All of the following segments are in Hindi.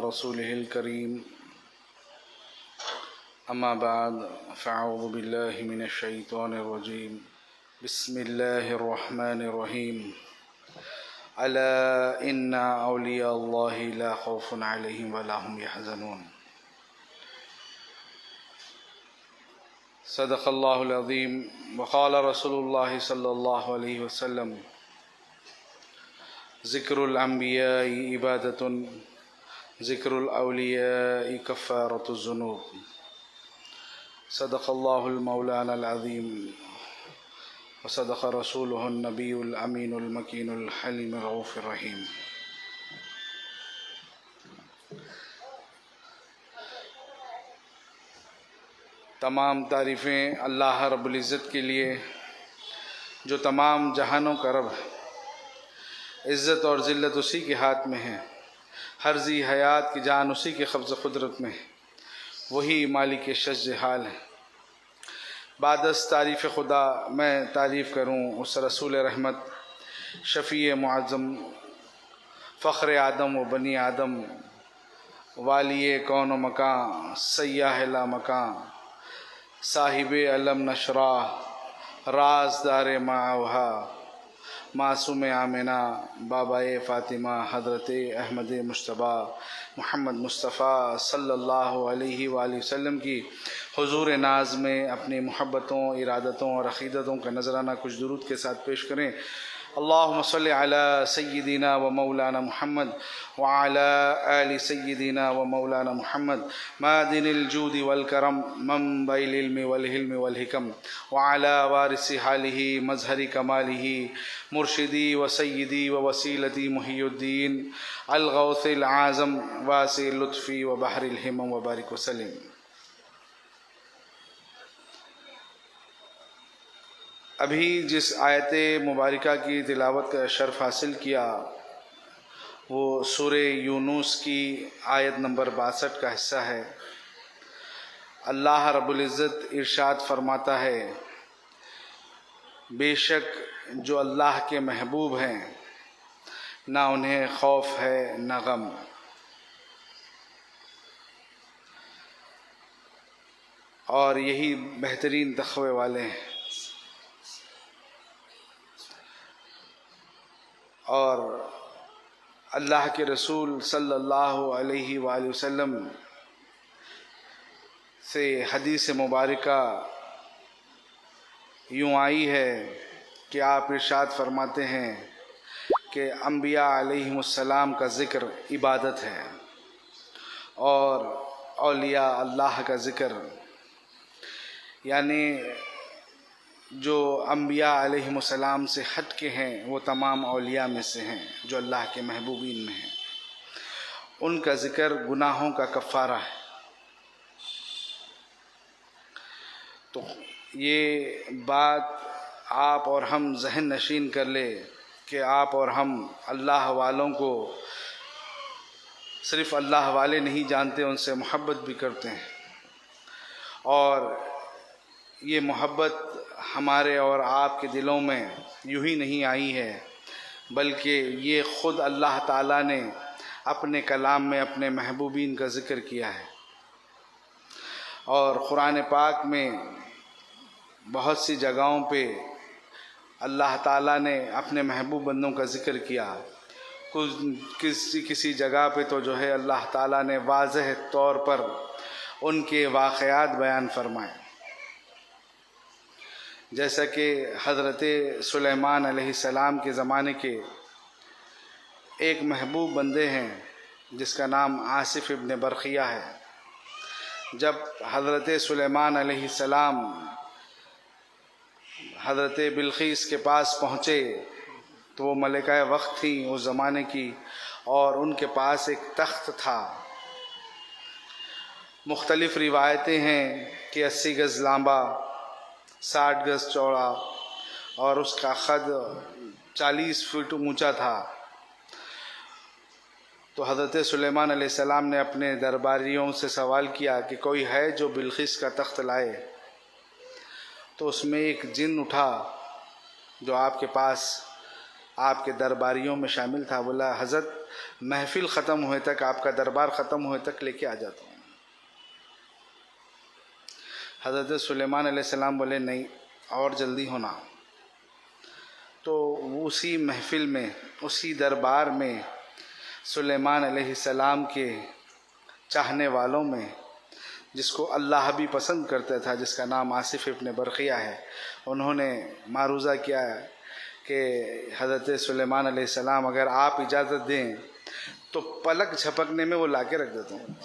रसूलिहिल करीम अम्मा बाद फ़अऊज़ु बिल्लाहि मिनश शैतानिर रजीम बिस्मिल्लाहिर रहमानिर रहीम अला इन्ना औलिया अल्लाहि ला खौफुन अलैहिम वला हुम यहज़नून। सदक़ल्लाहुल अज़ीम व क़ाल रसूलुल्लाहि सल्लल्लाहु अलैहि वसल्लम ज़िक्रुल अंबियाइ इबादतुन ज़िक्रुल औलियाइ कफ़ारतुज़ ज़ुनूब। सदक़ल्लाहुल मौलानाल अज़ीम व सदक़ रसूलुहुन नबियुल अमीनुल मकीनुल हलीमुर रऊफ़ुर रहीम। तमाम तारीफ़ें अल्लाह रब्बुल इज़्ज़त के लिए जो तमाम जहानों का रब है। इज़्ज़त और ज़िल्लत उसी के हाथ में है। हर ज़ी हयात की जान उसी के क़ब्ज़ क़ुदरत में है। वही मालिक शज़्ज़ हाल है। बादस तारीफ़ खुदा मैं तारीफ़ करूँ उस रसूल रहमत शफ़ी मुअज़्ज़म फ़ख्र आदम व बनी आदम वालिए कौन व मकां सय्याह ला मकां साहिब अलम नशरा राज़दार मावहा मासूम आमिना बाबाए फ़ातिमा हज़रत अहमद मुश्तबा मोहम्मद मुस्तफ़ा सल्लल्लाहु अलैहि वसल्लम की हुज़ूर नाज़ में अपनी मोहब्बतों, इरादतों और अक़ीदतों का नज़राना कुछ दुरूद के साथ पेश करें। अल्लाहुम्मा सल्लि अला सय्यिदिना व मौलाना मुहम्मद व अला आलि सय्यिदिना व मौलाना मुहम्मद मादिनिल जूदि वल करम मंबइल इल्मि वल हिल्मि वल हिकम व अला वारिसि हालिही मज़हरि कमालिही मुर्शिदी व सय्यिदी व वसीलती मुहियुद्दीन अल गौसिल आज़म वासिल लुत्फ़ी व बहरिल हिमम व बारिक वसल्लम। अभी जिस आयत मुबारका की तिलावत का शर्फ हासिल किया वो सूरे यूनुस की आयत नंबर 62 का हिस्सा है। अल्लाह रब्बुल इज़्ज़त इरशाद फरमाता है, बेशक जो अल्लाह के महबूब हैं ना उन्हें खौफ है न गम। और यही बेहतरीन तक़वे वाले हैं। और अल्लाह के रसूल सल्लल्लाहु अलैहि वसल्लम से हदीस मुबारका यूँ आई है कि आप इरशाद फरमाते हैं कि अम्बिया अलैहिमुस्सलाम का ज़िक्र इबादत है और औलिया अल्लाह का ज़िक्र, यानी जो अम्बिया अलैहिमुस्सलाम से हट के हैं वो तमाम औलिया में से हैं जो अल्लाह के महबूबीन में हैं। उनका ज़िक्र गुनाहों का कफ़ारा है। तो ये बात आप और हम ज़हन नशीन कर ले कि आप और हम अल्लाह वालों को सिर्फ़ अल्लाह वाले नहीं जानते, उनसे मोहब्बत भी करते हैं। और ये मोहब्बत हमारे और आपके दिलों में यूँ ही नहीं आई है, बल्कि ये ख़ुद अल्लाह ताला ने अपने कलाम में अपने महबूबीन का ज़िक्र किया है। और कुरान पाक में बहुत सी जगहों पे अल्लाह ताला ने अपने महबूब बंदों का ज़िक्र किया। किसी जगह पे तो जो है अल्लाह ताला ने वाज़ेह तौर पर उनके वाक़यात बयान फरमाए। जैसा कि हज़रत सुलेमान अलैहिस्सलाम के ज़माने के एक महबूब बंदे हैं जिसका नाम आसिफ़ इब्न बरखिया है। जब हज़रत सुलेमान अलैहिस्सलाम हज़रत बिल्क़ीस के पास पहुँचे तो वो मलिका वक्त थी उस ज़माने की, और उनके पास एक तख्त था। मुख्तलिफ़ रिवायतें हैं कि 80 गज़ लंबा, 60 गज़ चौड़ा और उसका ख़द 40 फुट ऊंचा था। तो हज़रत सुलेमान अलैहिस्सलाम ने अपने दरबारियों से सवाल किया कि कोई है जो बिल्क़ीस का तख्त लाए। तो उसमें एक जिन उठा जो आपके पास आपके दरबारियों में शामिल था। बोला हज़रत महफिल ख़त्म हुए तक, आपका दरबार ख़त्म हुए तक लेके आ जाता हूँ। हज़रत सुलेमान अलैहिस्सलाम बोले नहीं, और जल्दी होना। तो उसी महफिल में, उसी दरबार में सुलेमान अलैहिस्सलाम के चाहने वालों में, जिसको अल्लाह भी पसंद करता था, जिसका नाम आसिफ इब्न बरक़िया है, उन्होंने मारूज़ा किया कि हज़रत सुलेमान अलैहिस्सलाम अगर आप इजाज़त दें तो पलक झपकने में वो लाके रख देता हूँ।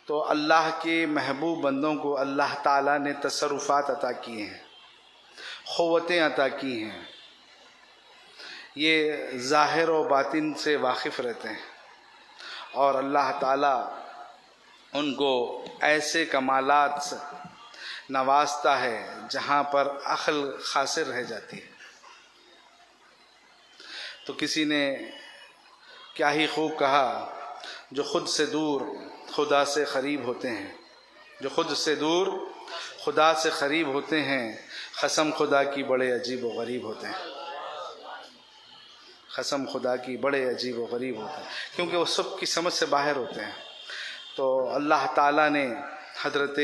तो अल्लाह के महबूब बंदों को अल्लाह ताला ने तसर्रुफ़ात अता किए हैं, क़ुव्वतें अता की हैं। ये ज़ाहिर व बातिन से वाकिफ़ रहते हैं और अल्लाह ताला उनको ऐसे कमालात से नवाजता है जहाँ पर अक़ल ख़ासिर रह जाती है। तो किसी ने क्या ही खूब कहा, जो ख़ुद से दूर खुदा से क़रीब होते हैं, जो ख़ुद से दूर खुदा से क़रीब होते हैं, कसम खुदा की बड़े अजीब व गरीब होते हैं। कसम खुदा की बड़े अजीब व गरीब होते हैं, क्योंकि वो सब की समझ से बाहर होते हैं। तो अल्लाह ताला ने हज़रत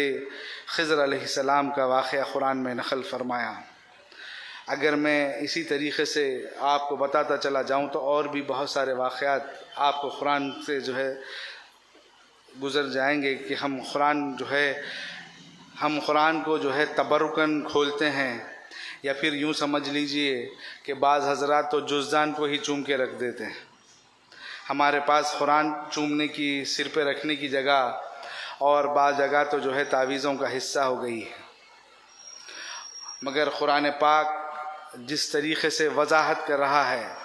ख़िज़र अलैहिस्सलाम का वाक़या कुरान में नक़ल फ़रमाया। अगर मैं इसी तरीक़े से आपको बताता चला जाऊँ तो और भी बहुत सारे वाक़यात आपको कुरान से जो है गुज़र जाएंगे कि हम कुरान को जो है तबरुकन खोलते हैं, या फिर यूँ समझ लीजिए कि बाज़ हज़रात तो जुज़दान को ही चूम के रख देते हैं। हमारे पास कुरान चूमने की, सिर पे रखने की जगह, और बाज़ जगह तो जो है तावीज़ों का हिस्सा हो गई है। मगर कुरान पाक जिस तरीक़े से वजाहत कर रहा है,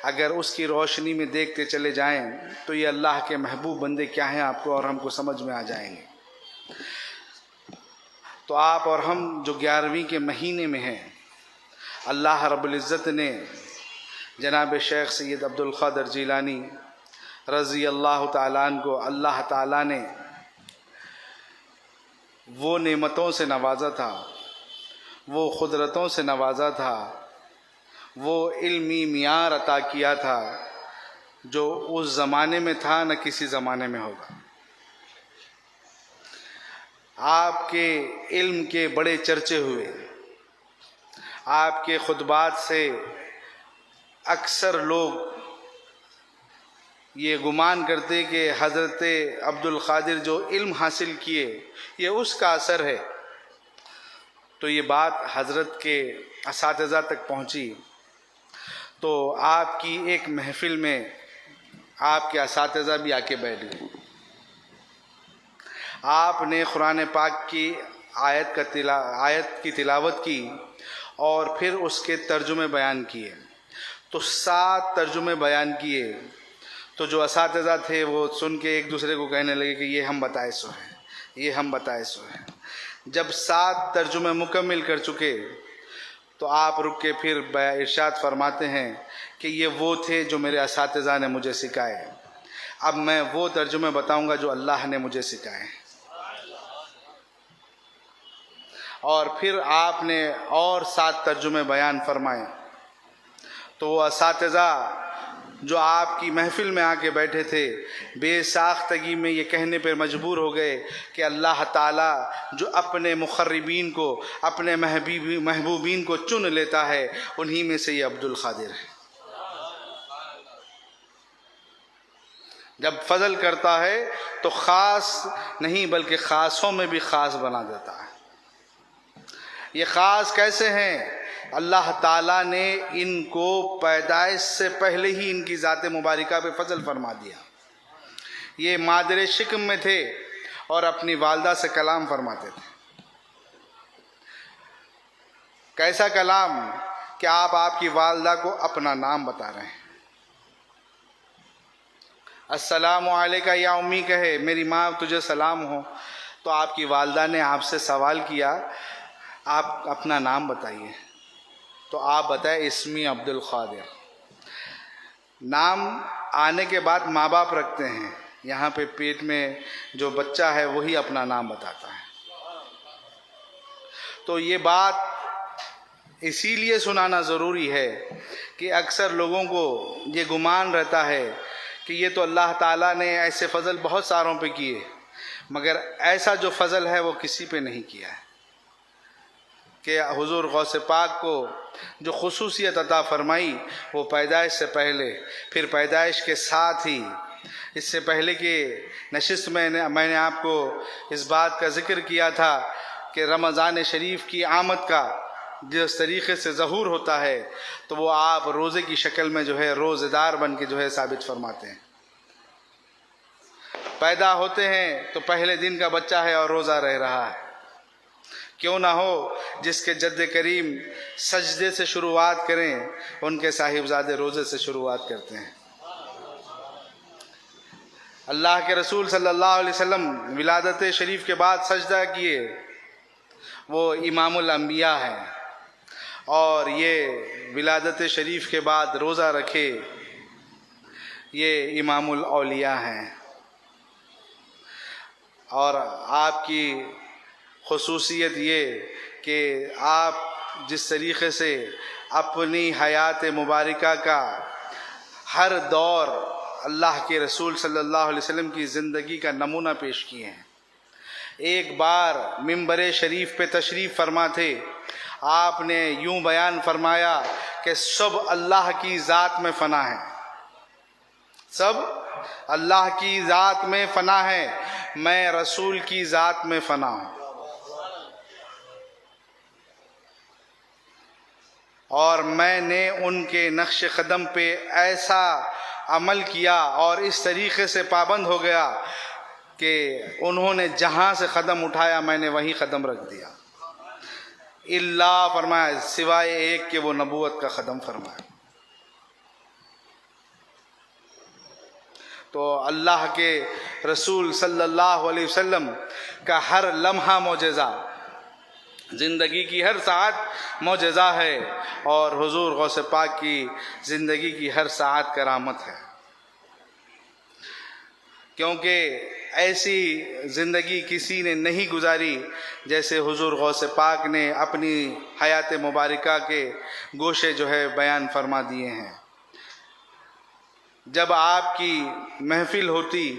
अगर उसकी रोशनी में देखते चले जाएं तो ये अल्लाह के महबूब बंदे क्या हैं आपको और हमको समझ में आ जाएंगे। तो आप और हम जो 11वीं के महीने में हैं, अल्लाह रब्बुल इज़्ज़त ने जनाब शेख सैयद अब्दुल क़ादिर जिलानी रज़ी अल्लाह ताला अन्हु को अल्लाह ताला ने वो नेमतों से नवाजा था, वो क़ुदरतों से नवाजा था, वो इल्मी मियार अता किया था जो उस ज़माने में था न किसी ज़माने में होगा। आपके इल्म के बड़े चर्चे हुए। आपके खुतबात से अक्सर लोग ये गुमान करते कि हज़रत अब्दुल क़ादिर जो इल्म हासिल किए ये उसका असर है। तो ये बात हज़रत के असातिज़ा तक पहुँची। तो आपकी एक महफ़िल में आपके असातिज़ा भी आके बैठ गए। आपने कुरान पाक की आयत की तिलावत की और फिर उसके तर्जुमे बयान किए। तो 7 तर्जुमे बयान किए। तो जो असातिज़ा थे वो सुन के एक दूसरे को कहने लगे कि ये हम बताए सो हैं, ये हम बताए सो हैं। जब 7 तर्जुमे मुकम्मिल कर चुके तो आप रुक के फिर इरशाद फरमाते हैं कि ये वो थे जो मेरे असातिज़ा ने मुझे सिखाए। अब मैं वो तर्जुमे बताऊंगा जो अल्लाह ने मुझे सिखाए। और फिर आपने और 7 तर्जुमे बयान फरमाए। तो वो असातिज़ा जो आपकी महफ़िल में आके बैठे थे, बेसाख्तगी में ये कहने पर मजबूर हो गए कि अल्लाह ताला जो अपने मुक़र्रबीन को, अपने महबूबीन को चुन लेता है, उन्हीं में से ये अब्दुल क़ादिर है। जब फ़ज़ल करता है तो ख़ास नहीं बल्कि ख़ासों में भी ख़ास बना देता है। ये ख़ास कैसे हैं? अल्लाह ताला ने इनको पैदाइश से पहले ही इनकी ज़ात मुबारका पे फ़ज़ल फरमा दिया। ये मादरे शिक्म में थे और अपनी वालदा से कलाम फरमाते थे। कैसा कलाम कि आप आपकी वालदा को अपना नाम बता रहे हैं। अस्सलामु अलैका या उम्मी कहे, मेरी माँ तुझे सलाम हो। तो आपकी वालदा ने आपसे सवाल किया, आप अपना नाम बताइए। तो आप बताए इस्मी अब्दुल क़ादिर। नाम आने के बाद माँ बाप रखते हैं, यहाँ पे पेट में जो बच्चा है वही अपना नाम बताता है। तो ये बात इसीलिए सुनाना ज़रूरी है कि अक्सर लोगों को ये गुमान रहता है कि ये तो अल्लाह ताला ने ऐसे फ़ज़ल बहुत सारों पे किए, मगर ऐसा जो फ़ज़ल है वो किसी पे नहीं किया है कि हुज़ूर गौसे पाक को जो खुसूसियत अता फ़रमाई वो पैदाइश से पहले, फिर पैदाइश के साथ ही। इससे पहले कि नशिस्त में मैंने आपको इस बात का ज़िक्र किया था कि रमज़ान शरीफ की आमद का जिस तरीक़े से ज़हूर होता है तो वो आप रोज़े की शक्ल में जो है रोज़ेदार बन के जो है साबित फरमाते हैं। पैदा होते हैं तो पहले दिन का बच्चा है और रोज़ा रह रहा है। क्यों ना हो जिसके जद्द करीम सजदे से शुरुआत करें, उनके साहिबजादे रोज़े से शुरुआत करते हैं। अल्लाह के रसूल सल्लल्लाहु अलैहि वसल्लम विलादत शरीफ के बाद सजदा किए, वो इमामुल अंबिया हैं, और ये विलादत शरीफ के बाद रोज़ा रखे, ये इमामुल औलिया हैं। और आपकी खुसूसियत ये कि आप जिस तरीक़े से अपनी हयात मुबारका का हर दौर अल्लाह के रसूल सल्लल्लाहु अलैहि वसल्लम की ज़िंदगी का नमूना पेश किए हैं। एक बार मिंबर शरीफ पे तशरीफ़ फरमा थे, आपने यूं बयान फरमाया कि सब अल्लाह की ज़ात में फ़ना है, सब अल्लाह की ज़ात में फ़ना है, मैं रसूल की ज़ात में फ़ना हूँ। और मैंने उनके नक्श कदम पे ऐसा अमल किया और इस तरीक़े से पाबंद हो गया कि उन्होंने जहाँ से क़दम उठाया मैंने वहीं क़दम रख दिया, इल्ला फरमाया सिवाय एक कि वो नबूवत का क़दम फरमाया। तो अल्लाह के रसूल सल्लल्लाहु अलैहि वसल्लम का हर लम्हा मौजज़ा, ज़िंदगी की हर साअत मौजज़ा है, और हुज़ूर गौसे पाक की ज़िंदगी की हर साअत करामत है। क्योंकि ऐसी ज़िंदगी किसी ने नहीं गुजारी जैसे हुज़ूर गौसे पाक ने अपनी हयात मुबारका के गोशे जो है बयान फरमा दिए हैं। जब आपकी महफ़िल होती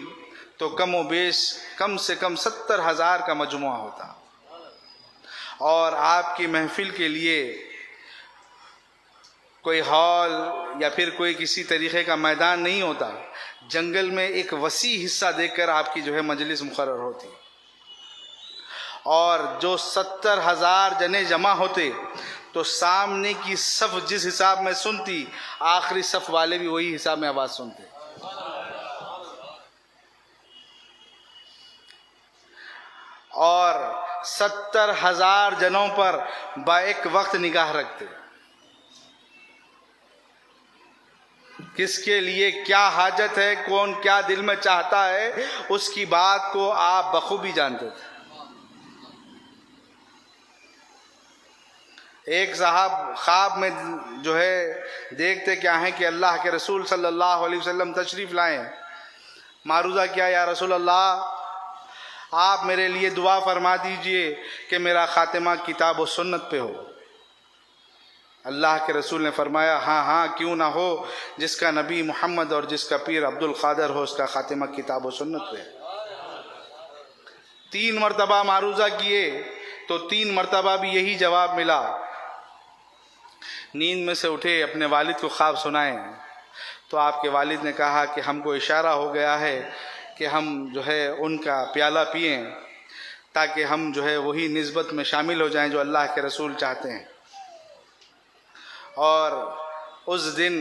तो कम व बेश कम से कम 70,000 का मजमुआ होता, और आपकी महफ़िल के लिए कोई हॉल या फिर कोई किसी तरीक़े का मैदान नहीं होता, जंगल में एक वसी हिस्सा देकर आपकी जो है मजलिस मुकर्रर होती, और जो 70,000 जने जमा होते तो सामने की सफ़ जिस हिसाब में सुनती, आखिरी सफ़ वाले भी वही हिसाब में आवाज़ सुनते। और 70,000 जनों पर बाएक वक्त निगाह रखते, किसके लिए क्या हाजत है, कौन क्या दिल में चाहता है, उसकी बात को आप बखूबी जानते थे। एक साहब ख्वाब में जो है देखते क्या है कि अल्लाह के रसूल सल्लल्लाहु अलैहि वसल्लम तशरीफ़ लाए। मारूज़ा क्या, या रसूल अल्लाह आप मेरे लिए दुआ फरमा दीजिए कि मेरा ख़ातिमा किताब व सुन्नत पे हो। अल्लाह के रसूल ने फरमाया, हाँ हाँ क्यों ना हो, जिसका नबी मोहम्मद और जिसका पीर अब्दुल क़ादिर हो उसका ख़ातिमा किताब व सुन्नत पे। 3 मरतबा मारूज़ा किए तो 3 मरतबा भी यही जवाब मिला। नींद में से उठे, अपने वालिद को ख्वाब सुनाए तो आपके वालिद ने कहा कि हमको इशारा हो गया है कि हम जो है उनका प्याला पिएं ताकि हम जो है वही निस्बत में शामिल हो जाएं जो अल्लाह के रसूल चाहते हैं। और उस दिन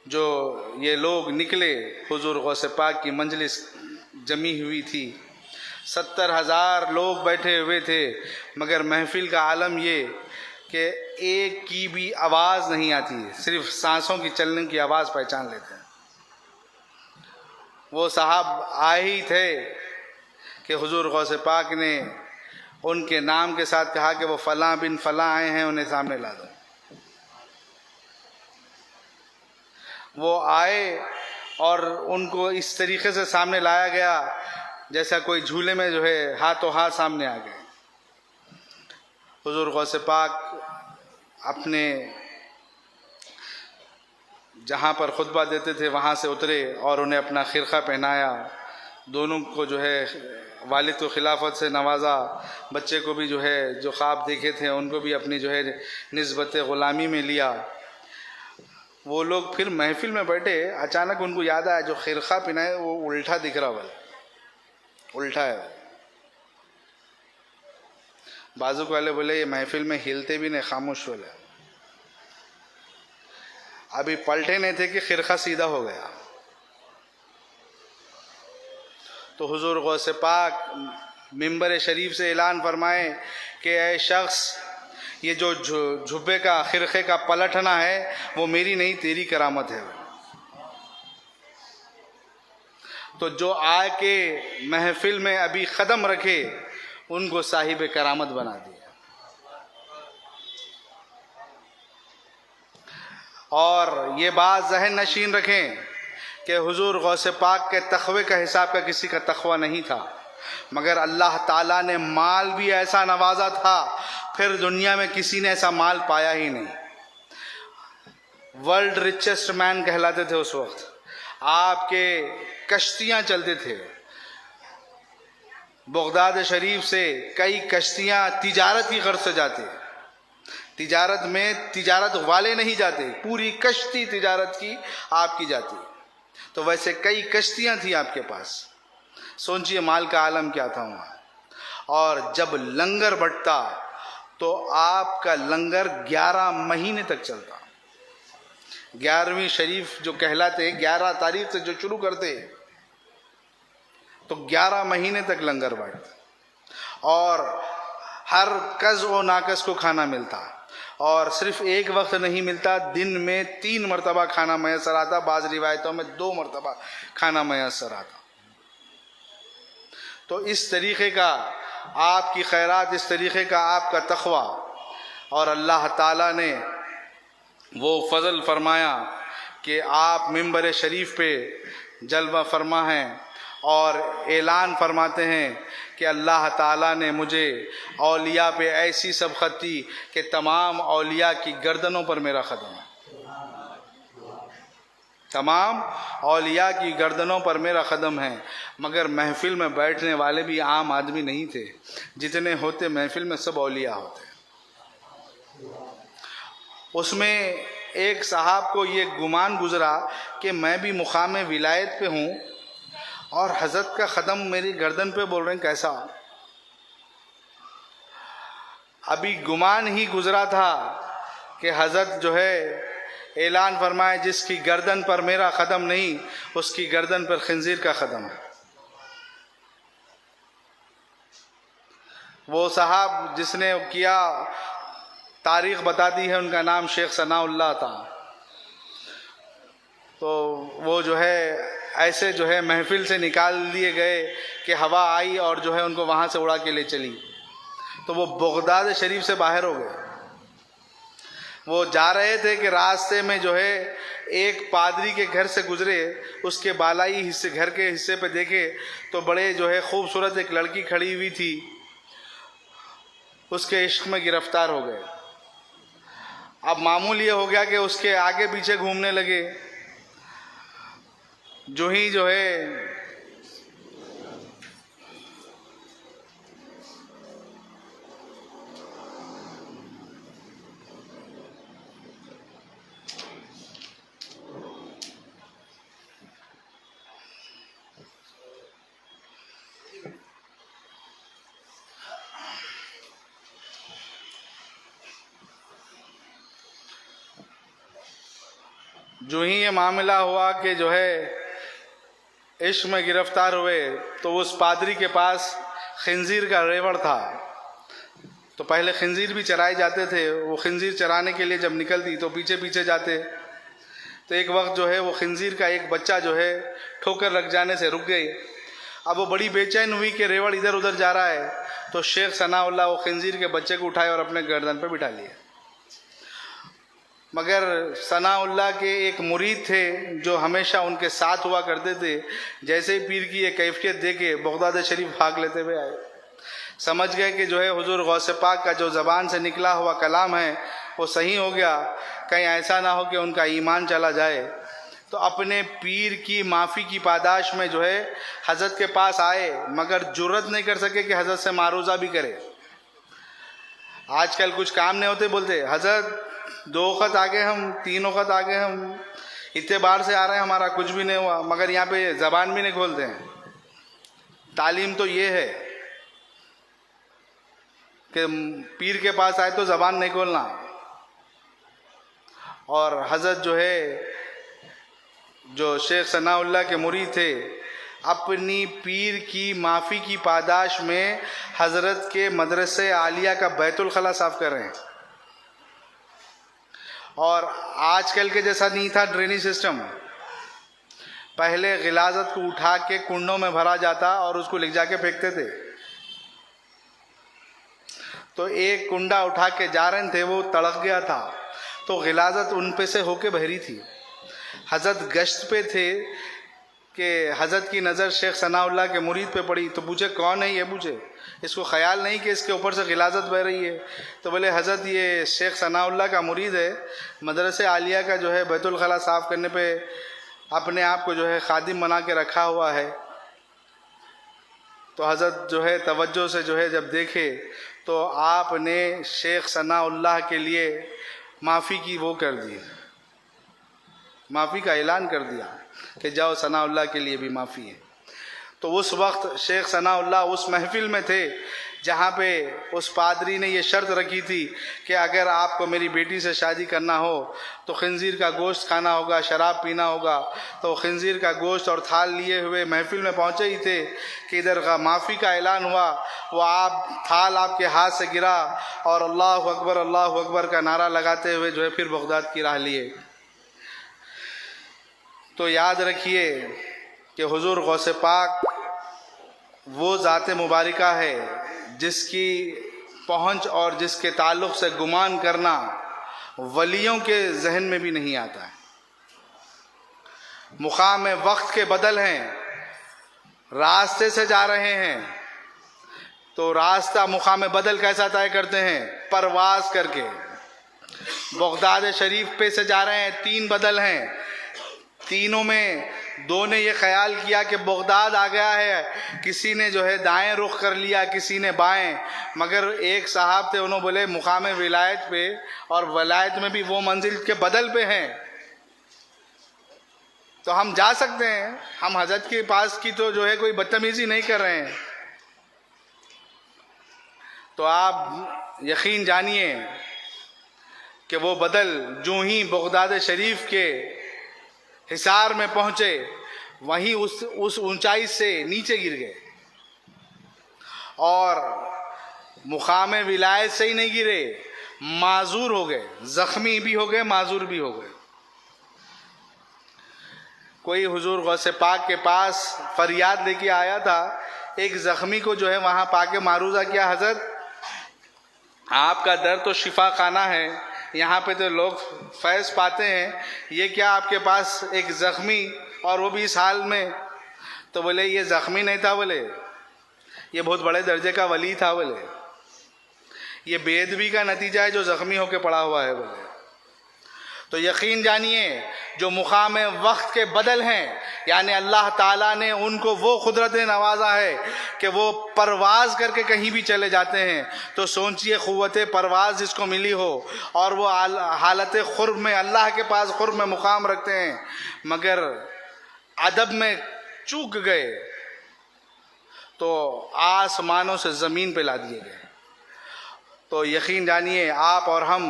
जो ये लोग निकले, हुजूर गौसे पाक की मंजलिस जमी हुई थी, 70,000 लोग बैठे हुए थे, मगर महफिल का आलम ये कि एक की भी आवाज़ नहीं आती, सिर्फ सांसों की चलने की आवाज़ पहचान लेते हैं। वो साहब आए ही थे कि हुजूर गौसे पाक ने उनके नाम के साथ कहा कि वो फ़लाँ बिन फ़लाँ आए हैं, उन्हें सामने ला दो। वो आए और उनको इस तरीक़े से सामने लाया गया जैसा कोई झूले में जो है हाथों हाथ सामने आ गए। हुजूर गौसे पाक अपने जहाँ पर खुतबा देते थे वहाँ से उतरे और उन्हें अपना खिरखा पहनाया। दोनों को जो है वालिद को खिलाफत से नवाजा, बच्चे को भी जो है जो ख्वाब देखे थे उनको भी अपनी जो है निस्बत ग़ुलामी में लिया। वो लोग फिर महफिल में बैठे, अचानक उनको याद आया जो खिरखा पहनाए वो उल्टा दिख रहा, वाला उल्टा है। बाजू वाले बोले ये महफिल में हिलते भी नहीं, खामोश बोले। अभी पलटे नहीं थे कि खिरखा सीधा हो गया। तो हुजूर गौसे पाक मिंबर शरीफ से ऐलान फरमाए कि ऐ शख्स, ये जो झुब्बे का खिरखे का पलटना है वो मेरी नहीं तेरी करामत है। तो जो आके महफिल में अभी कदम रखे उनको साहिब करामत बना दिया। और ये बात ज़हन नशीन रखें कि हुजूर गौसे पाक के तक़वे का हिसाब का किसी का तक़वा नहीं था, मगर अल्लाह ताला ने माल भी ऐसा नवाजा था, फिर दुनिया में किसी ने ऐसा माल पाया ही नहीं। वर्ल्ड रिचेस्ट मैन कहलाते थे उस वक्त। आपके कश्तियाँ चलते थे, बगदाद शरीफ से कई कश्तियाँ तिजारत की गर्ज से जाते। तिजारत में तिजारत वाले नहीं जाते, पूरी कश्ती तिजारत की आपकी जाती। तो वैसे कई कश्तियाँ थी आपके पास। सोचिए माल का आलम क्या था वहाँ। और जब लंगर बंटता तो आपका लंगर 11 महीने तक चलता। 11वीं शरीफ जो कहलाते, 11 तारीख से जो शुरू करते तो 11 महीने तक लंगर बांटते। और हर कज़ व नाकस को खाना मिलता, और सिर्फ एक वक्त नहीं मिलता, दिन में 3 मरतबा खाना मैसर आता, बाज़ रिवायतों में 2 मरतबा खाना मैसर आता। तो इस तरीक़े का आपकी खैरात, इस तरीक़े का आपका तक़वा, और अल्लाह ताला ने वो फ़ज़ल फरमाया कि आप मिंबर शरीफ पे जलवा फरमा हैं और ऐलान फरमाते हैं कि अल्लाह ताला ने मुझे औलिया पे ऐसी सबक़त दी कि तमाम औलिया की गर्दनों पर मेरा ख़दम है। तमाम औलिया की गर्दनों पर मेरा क़दम है। मगर महफिल में बैठने वाले भी आम आदमी नहीं थे, जितने होते महफिल में सब औलिया होते। उसमें एक साहब को ये गुमान गुज़रा कि मैं भी मुक़ाम विलायत पे हूँ और हज़रत का क़दम मेरी गर्दन पे बोल रहे हैं, कैसा? अभी गुमान ही गुज़रा था कि हज़रत जो है ऐलान फरमाए जिसकी गर्दन पर मेरा क़दम नहीं, उसकी गर्दन पर खंजीर का क़दम है। वो साहब जिसने किया, तारीख़ बताती है, उनका नाम शेख सनाउल्लाह था। तो वो जो है ऐसे जो है महफिल से निकाल दिए गए कि हवा आई और जो है उनको वहाँ से उड़ा के ले चली। तो वो बगदाद शरीफ से बाहर हो गए। वो जा रहे थे कि रास्ते में जो है एक पादरी के घर से गुजरे, उसके बालाई हिस्से, घर के हिस्से पे देखे तो बड़े जो है खूबसूरत एक लड़की खड़ी हुई थी। उसके इश्क में गिरफ्तार हो गए। अब मामूल ये हो गया कि उसके आगे पीछे घूमने लगे। जो ही जो है जो ही ये मामला हुआ कि जो है इश्क में गिरफ्तार हुए, तो उस पादरी के पास खंजीर का रेवड़ था। तो पहले खंजीर भी चराए जाते थे। वो खंजीर चराने के लिए जब निकलती तो पीछे पीछे जाते। तो एक वक्त जो है वो खंजीर का एक बच्चा जो है ठोकर लग जाने से रुक गई। अब वो बड़ी बेचैन हुई कि रेवड़ इधर उधर जा रहा है। तो शेख सनाउल्लाह वो खंजीर के बच्चे को उठाए और अपने गर्दन पर बिठा लिए। मगर सनाउल्लाह के एक मुरीद थे जो हमेशा उनके साथ हुआ करते थे। जैसे ही पीर की ये कैफियत देखे बगदाद शरीफ भाग लेते हुए आए। समझ गए कि जो है हुजूर गौसे पाक का जो ज़बान से निकला हुआ कलाम है वो सही हो गया, कहीं ऐसा ना हो कि उनका ईमान चला जाए, तो अपने पीर की माफ़ी की पादाश में जो है हज़रत के पास आए, मगर जुर्रत नहीं कर सके कि हज़रत से मारूज़ा भी करे। आजकल कुछ काम नहीं होते, बोलते हज़रत 2 वक़्त आ गए हम, 3 वक़्त आ गए हम, इतने बार से आ रहे हैं, हमारा कुछ भी नहीं हुआ, मगर यहाँ पे ज़बान भी नहीं खोलते हैं। तालीम तो ये है कि पीर के पास आए तो ज़बान नहीं खोलना। और हज़रत जो है, जो शेख सनाउल्लाह के मुरीद थे, अपनी पीर की माफ़ी की पादाश में हज़रत के मदरसे आलिया का बैतुल खला साफ़ कर रहे हैं। और आजकल के जैसा नहीं था ड्रेनेज सिस्टम। पहले गिलाज़त को उठा के कुंडों में भरा जाता और उसको ले जाके फेंकते थे। तो एक कुंडा उठा के जा रहे थे, वो तड़क गया था, तो गिलाज़त उन पे से होके बहरी थी। हज़रत गश्त पे थे कि हज़रत की नज़र शेख सनाउल्लाह के मुरीद पे पड़ी, तो पूछे कौन है ये, पूछे इसको ख्याल नहीं कि इसके ऊपर से गिलाज़त बह रही है। तो बोले हज़रत ये शेख सनाउल्लाह का मुरीद है, मदरसे आलिया का जो है बैतुल खला साफ़ करने पे अपने आप को जो है खादिम बना के रखा हुआ है। तो हज़रत जो है तवज्जो से जो है जब देखे तो आपने शेख सनाउल्लाह के लिए माफ़ी की वो कर दी, माफ़ी का ऐलान कर दिया कि जाओ सनाउल्लाह के लिए भी माफ़ी है। तो उस वक्त शेख सनाउल्लाह उस महफिल में थे जहाँ पे उस पादरी ने ये शर्त रखी थी कि अगर आपको मेरी बेटी से शादी करना हो तो खिंजीर का गोश्त खाना होगा, शराब पीना होगा। तो खिंजीर का गोश्त और थाल लिए हुए महफिल में पहुँचे ही थे कि इधर का माफ़ी का ऐलान हुआ। वो आप थाल आपके हाथ से गिरा और अल्लाह अकबर का नारा लगाते हुए जो है फिर बगदाद की राह लिए। तो याद रखिए कि हुजूर गौसे पाक वो ज़ात मुबारिका है जिसकी पहुँच और जिसके ताल्लुक़ से गुमान करना वलियों के जहन में भी नहीं आता है। मुकाम वक्त के बदल हैं, रास्ते से जा रहे हैं, तो रास्ता मुकाम बदल कैसा तय करते हैं, परवाज़ करके। बगदाद शरीफ पे से जा रहे हैं, 3 बदल हैं, तीनों में 2 ने ये ख्याल किया कि बगदाद आ गया है, किसी ने जो है दाएं रुख कर लिया, किसी ने बाएं, मगर एक साहब थे उन्होंने बोले मुकाम विलायत पे और वलायत में भी वो मंजिल के बदल पे हैं, तो हम जा सकते हैं। हम हजरत के पास की तो जो है कोई बदतमीजी नहीं कर रहे हैं। तो आप यकीन जानिए कि वो बदल जो ही बगदाद शरीफ के हिसार में पहुँचे वहीं उस ऊंचाई से नीचे गिर गए, और मुकाम विलायत से ही नहीं गिरे, माजूर हो गए, ज़ख्मी भी हो गए, माजूर भी हो गए। कोई हुजूर गौसे पाक के पास फरियाद लेके आया था, एक ज़ख्मी को जो है वहाँ पाके मारूज़ा किया, हज़रत आपका दर्द तो शिफा खाना है, यहाँ पे तो लोग फैज़ पाते हैं, ये क्या आपके पास एक ज़ख्मी और वो भी इस हाल में। तो बोले ये ज़ख्मी नहीं था, बोले ये बहुत बड़े दर्जे का वली था, बोले ये बेअदबी का नतीजा है जो ज़ख्मी होके पड़ा हुआ है, बोले। तो यकीन जानिए जो मुकाम वक्त के बदल हैं, यानी अल्लाह ताला ने उनको वो खुदरत नवाजा है कि वो परवाज़ करके कहीं भी चले जाते हैं। तो सोचिए क़ुव्वत परवाज़ जिसको मिली हो और वो हालत क़ुर्ब में अल्लाह के पास क़ुर्ब में मुकाम रखते हैं, मगर अदब में चूक गए तो आसमानों से ज़मीन पे ला दिए गए। तो यकीन जानिए आप और हम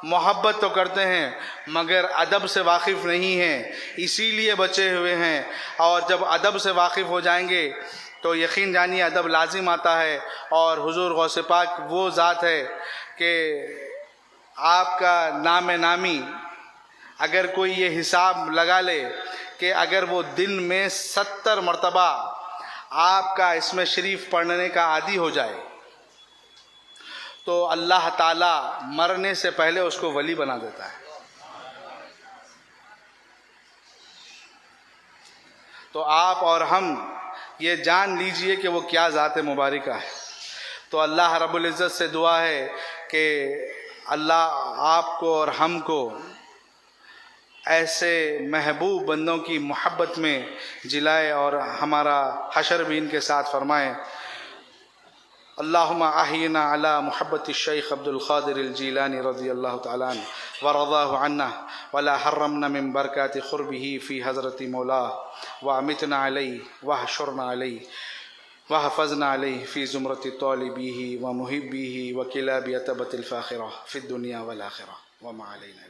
मोहब्बत तो करते हैं मगर अदब से वाकिफ़ नहीं हैं, इसीलिए बचे हुए हैं। और जब अदब से वाकिफ़ हो जाएंगे तो यकीन जानिए अदब लाजिम आता है। और हुजूर गौसे पाक वो ज़ात है कि आपका नाम नामी अगर कोई ये हिसाब लगा ले कि अगर वो दिन में 70 मरतबा आपका इसमें शरीफ पढ़ने का आदी हो जाए तो अल्लाह ताला मरने से पहले उसको वली बना देता है। तो आप और हम ये जान लीजिए कि वो क्या ज़ात मुबारिका है। तो अल्लाह रब्बुल इज़्ज़त से दुआ है कि अल्लाह आपको और हमको ऐसे महबूब बंदों की मोहब्बत में जिलाए और हमारा हशर भी इनके साथ फरमाए। अल्लाहुम्मा अहीना अला मुहब्बति शेख अब्दुल क़ादिर अल जीलानी रज़ियल्लाहु तआला अन्हु व रज़ाहु अन्ना वला हर्रमना मिन बरकाति क़ुर्बिही फ़ी हज़रति मौला व अमितना अलैहि व हशुरना अलैहि व हफ़ज़ना अलैहि फ़ी ज़ुमरति तालिबीही व मुहिब्बीही व किलाबि अतबतिल फ़ाख़िरा फ़िद दुनिया वल आख़िरा व मा अलैना।